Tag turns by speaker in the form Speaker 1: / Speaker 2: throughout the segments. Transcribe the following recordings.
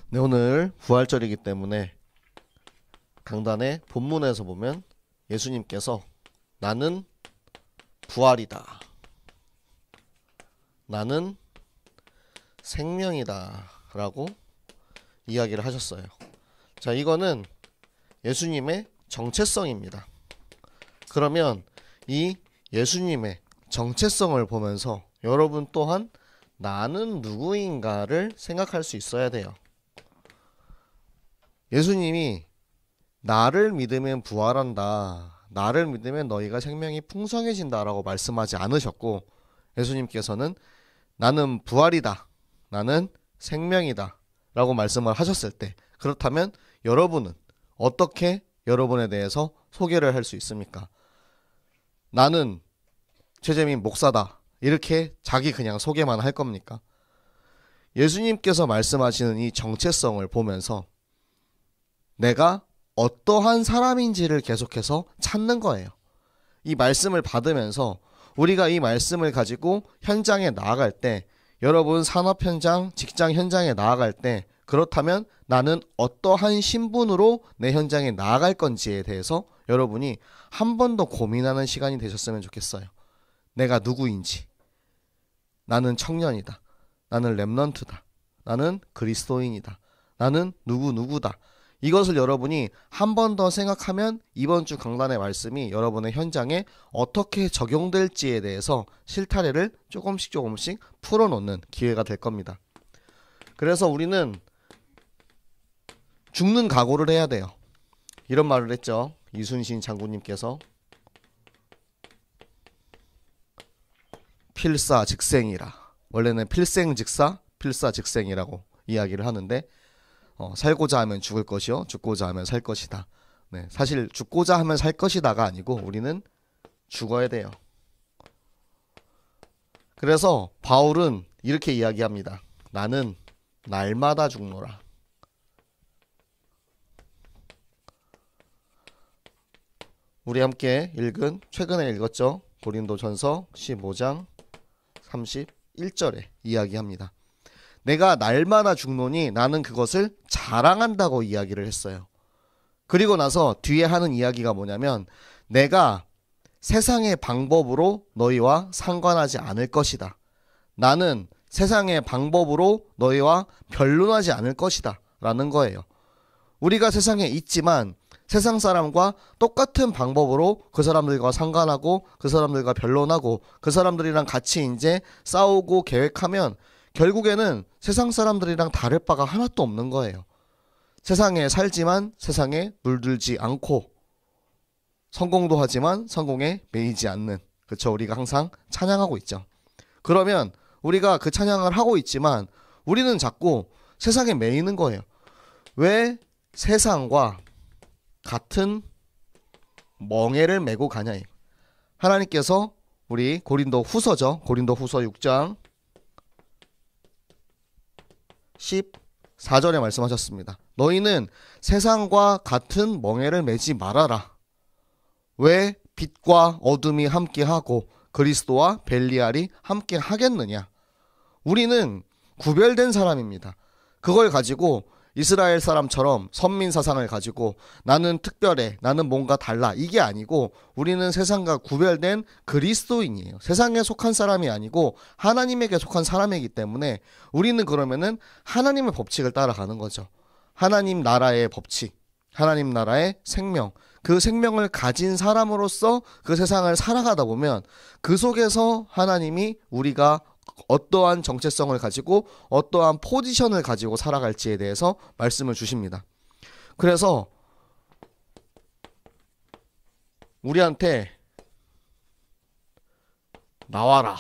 Speaker 1: 네, 오늘 부활절이기 때문에 강단의 본문에서 보면 예수님께서 나는 부활이다, 나는 생명이다 라고 이야기를 하셨어요. 자, 이거는 예수님의 정체성입니다. 그러면 이 예수님의 정체성을 보면서 여러분 또한 나는 누구인가를 생각할 수 있어야 돼요. 예수님이 나를 믿으면 부활한다, 나를 믿으면 너희가 생명이 풍성해진다 라고 말씀하지 않으셨고, 예수님께서는 나는 부활이다, 나는 생명이다 라고 말씀을 하셨을 때, 그렇다면 여러분은 어떻게 여러분에 대해서 소개를 할 수 있습니까? 나는 최재민 목사다, 이렇게 자기 그냥 소개만 할 겁니까? 예수님께서 말씀하시는 이 정체성을 보면서 내가 어떠한 사람인지를 계속해서 찾는 거예요. 이 말씀을 받으면서 우리가 이 말씀을 가지고 현장에 나아갈 때, 여러분 산업 현장, 직장 현장에 나아갈 때, 그렇다면 나는 어떠한 신분으로 내 현장에 나아갈 건지에 대해서 여러분이 한 번 더 고민하는 시간이 되셨으면 좋겠어요. 내가 누구인지. 나는 청년이다, 나는 렘넌트다, 나는 그리스도인이다, 나는 누구다. 이것을 여러분이 한 번 더 생각하면 이번 주 강단의 말씀이 여러분의 현장에 어떻게 적용될지에 대해서 실타래를 조금씩 풀어놓는 기회가 될 겁니다. 그래서 우리는 죽는 각오를 해야 돼요. 이런 말을 했죠. 이순신 장군님께서 필사즉생이라. 원래는 필생즉사, 필사즉생이라고 이야기를 하는데, 살고자 하면 죽을 것이요, 죽고자 하면 살 것이다. 네, 사실 죽고자 하면 살 것이다가 아니고 우리는 죽어야 돼요. 그래서 바울은 이렇게 이야기합니다. 나는 날마다 죽노라. 우리 함께 읽은, 최근에 읽었죠, 고린도전서 15장 31절에 이야기합니다. 내가 날마다 죽노니 나는 그것을 자랑한다고 이야기를 했어요. 그리고 나서 뒤에 하는 이야기가 뭐냐면, 내가 세상의 방법으로 너희와 상관하지 않을 것이다, 나는 세상의 방법으로 너희와 변론하지 않을 것이다 라는 거예요. 우리가 세상에 있지만 세상 사람과 똑같은 방법으로 그 사람들과 상관하고 그 사람들과 변론하고 그 사람들이랑 같이 이제 싸우고 계획하면 결국에는 세상 사람들이랑 다를 바가 하나도 없는 거예요. 세상에 살지만 세상에 물들지 않고, 성공도 하지만 성공에 매이지 않는, 그쵸? 우리가 항상 찬양하고 있죠. 그러면 우리가 그 찬양을 하고 있지만 우리는 자꾸 세상에 매이는 거예요. 왜 세상과 같은 멍에를 메고 가냐. 하나님께서 우리 고린도 후서죠, 고린도 후서 6장 14절에 말씀하셨습니다. 너희는 세상과 같은 멍에를 매지 말아라. 왜 빛과 어둠이 함께하고 그리스도와 벨리알이 함께 하겠느냐. 우리는 구별된 사람입니다. 그걸 가지고 이스라엘 사람처럼 선민 사상을 가지고 나는 특별해, 나는 뭔가 달라, 이게 아니고 우리는 세상과 구별된 그리스도인이에요. 세상에 속한 사람이 아니고 하나님에게 속한 사람이기 때문에 우리는 그러면은 하나님의 법칙을 따라가는 거죠. 하나님 나라의 법칙, 하나님 나라의 생명, 그 생명을 가진 사람으로서 그 세상을 살아가다 보면 그 속에서 하나님이 우리가 어떠한 정체성을 가지고 어떠한 포지션을 가지고 살아갈지에 대해서 말씀을 주십니다. 그래서 우리한테 나와라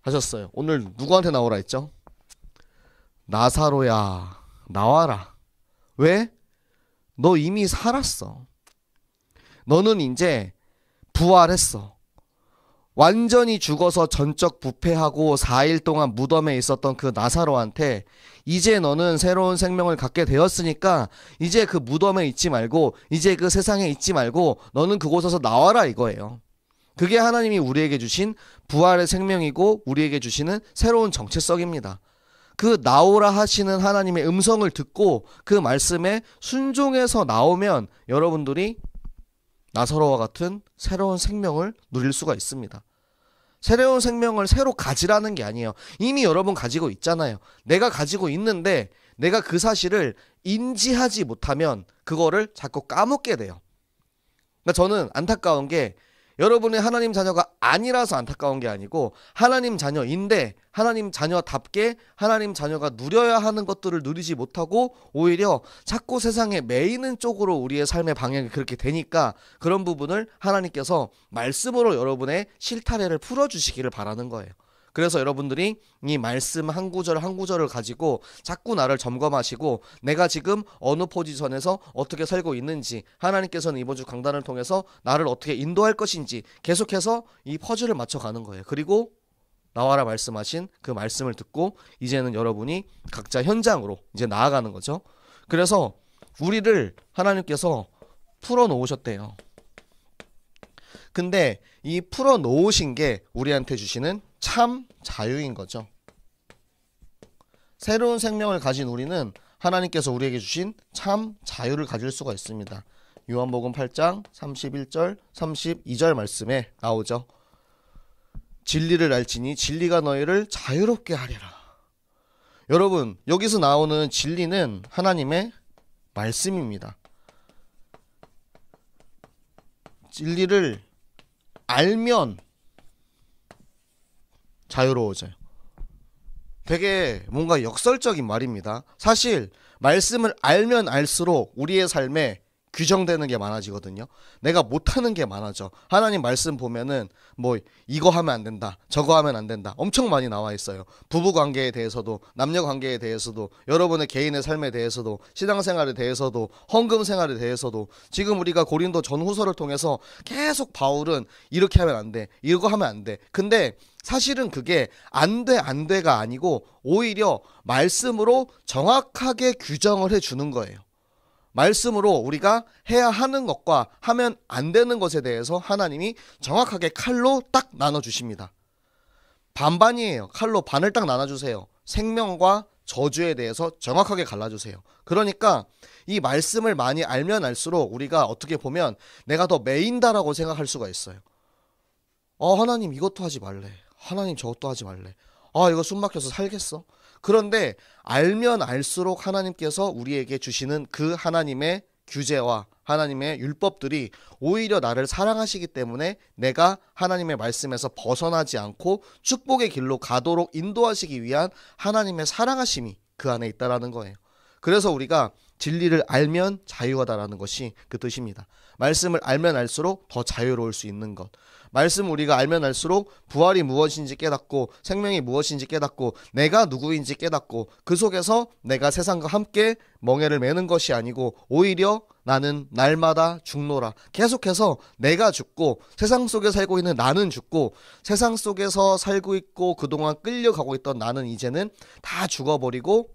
Speaker 1: 하셨어요. 오늘 누구한테 나오라 했죠? 나사로야, 나와라. 왜? 너 이미 살았어. 너는 이제 부활했어. 완전히 죽어서 전적 부패하고 4일 동안 무덤에 있었던 그 나사로한테 이제 너는 새로운 생명을 갖게 되었으니까 이제 그 무덤에 있지 말고, 이제 그 세상에 있지 말고 너는 그곳에서 나와라, 이거예요. 그게 하나님이 우리에게 주신 부활의 생명이고 우리에게 주시는 새로운 정체성입니다. 그 나오라 하시는 하나님의 음성을 듣고 그 말씀에 순종해서 나오면 여러분들이 나사로와 같은 새로운 생명을 누릴 수가 있습니다. 새로운 생명을 새로 가지라는 게 아니에요. 이미 여러분 가지고 있잖아요. 내가 가지고 있는데 내가 그 사실을 인지하지 못하면 그거를 자꾸 까먹게 돼요. 그러니까 저는 안타까운 게 여러분이 하나님 자녀가 아니라서 안타까운 게 아니고 하나님 자녀인데 하나님 자녀답게 하나님 자녀가 누려야 하는 것들을 누리지 못하고 오히려 자꾸 세상에 매이는 쪽으로 우리의 삶의 방향이 그렇게 되니까 그런 부분을 하나님께서 말씀으로 여러분의 실타래를 풀어주시기를 바라는 거예요. 그래서 여러분들이 이 말씀 한 구절 한 구절을 가지고 자꾸 나를 점검하시고 내가 지금 어느 포지션에서 어떻게 살고 있는지, 하나님께서는 이번 주 강단을 통해서 나를 어떻게 인도할 것인지 계속해서 이 퍼즐을 맞춰가는 거예요. 그리고 나와라 말씀하신 그 말씀을 듣고 이제는 여러분이 각자 현장으로 이제 나아가는 거죠. 그래서 우리를 하나님께서 풀어놓으셨대요. 근데 이 풀어놓으신 게 우리한테 주시는 참 자유인 거죠. 새로운 생명을 가진 우리는 하나님께서 우리에게 주신 참 자유를 가질 수가 있습니다. 요한복음 8장 31절 32절 말씀에 나오죠. 진리를 알지니 진리가 너희를 자유롭게 하리라. 여러분, 여기서 나오는 진리는 하나님의 말씀입니다. 진리를 알면 자유로워져요. 되게 뭔가 역설적인 말입니다. 사실 말씀을 알면 알수록 우리의 삶에 규정되는 게 많아지거든요. 내가 못하는 게 많아져. 하나님 말씀 보면은 뭐 이거 하면 안 된다, 저거 하면 안 된다 엄청 많이 나와 있어요. 부부관계에 대해서도, 남녀관계에 대해서도, 여러분의 개인의 삶에 대해서도, 신앙생활에 대해서도, 헌금생활에 대해서도. 지금 우리가 고린도 전후서를 통해서 계속 바울은 이렇게 하면 안 돼, 이거 하면 안 돼. 근데 사실은 그게 안 돼, 안 돼가 아니고 오히려 말씀으로 정확하게 규정을 해주는 거예요. 말씀으로 우리가 해야 하는 것과 하면 안 되는 것에 대해서 하나님이 정확하게 칼로 딱 나눠주십니다. 반반이에요. 칼로 반을 딱 나눠주세요. 생명과 저주에 대해서 정확하게 갈라주세요. 그러니까 이 말씀을 많이 알면 알수록 우리가 어떻게 보면 내가 더 매인다라고 생각할 수가 있어요. 하나님 이것도 하지 말래, 하나님 저것도 하지 말래, 이거 숨 막혀서 살겠어. 그런데 알면 알수록 하나님께서 우리에게 주시는 그 하나님의 규제와 하나님의 율법들이 오히려 나를 사랑하시기 때문에 내가 하나님의 말씀에서 벗어나지 않고 축복의 길로 가도록 인도하시기 위한 하나님의 사랑하심이 그 안에 있다라는 거예요. 그래서 우리가 진리를 알면 자유하다라는 것이 그 뜻입니다. 말씀을 알면 알수록 더 자유로울 수 있는 것. 말씀 우리가 알면 알수록 부활이 무엇인지 깨닫고 생명이 무엇인지 깨닫고 내가 누구인지 깨닫고 그 속에서 내가 세상과 함께 멍에를 매는 것이 아니고 오히려 나는 날마다 죽노라. 계속해서 내가 죽고 세상 속에 살고 있는 나는 죽고 세상 속에서 살고 있고 그동안 끌려가고 있던 나는 이제는 다 죽어버리고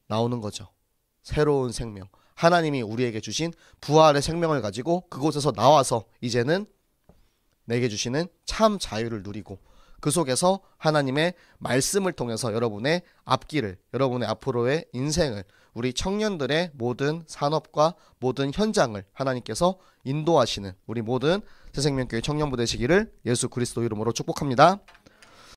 Speaker 1: 나오는 거죠. 새로운 생명. 하나님이 우리에게 주신 부활의 생명을 가지고 그곳에서 나와서 이제는 내게 주시는 참 자유를 누리고 그 속에서 하나님의 말씀을 통해서 여러분의 앞길을, 여러분의 앞으로의 인생을, 우리 청년들의 모든 산업과 모든 현장을 하나님께서 인도하시는 우리 모든 새생명교회 청년부 되시기를 예수 그리스도 이름으로 축복합니다.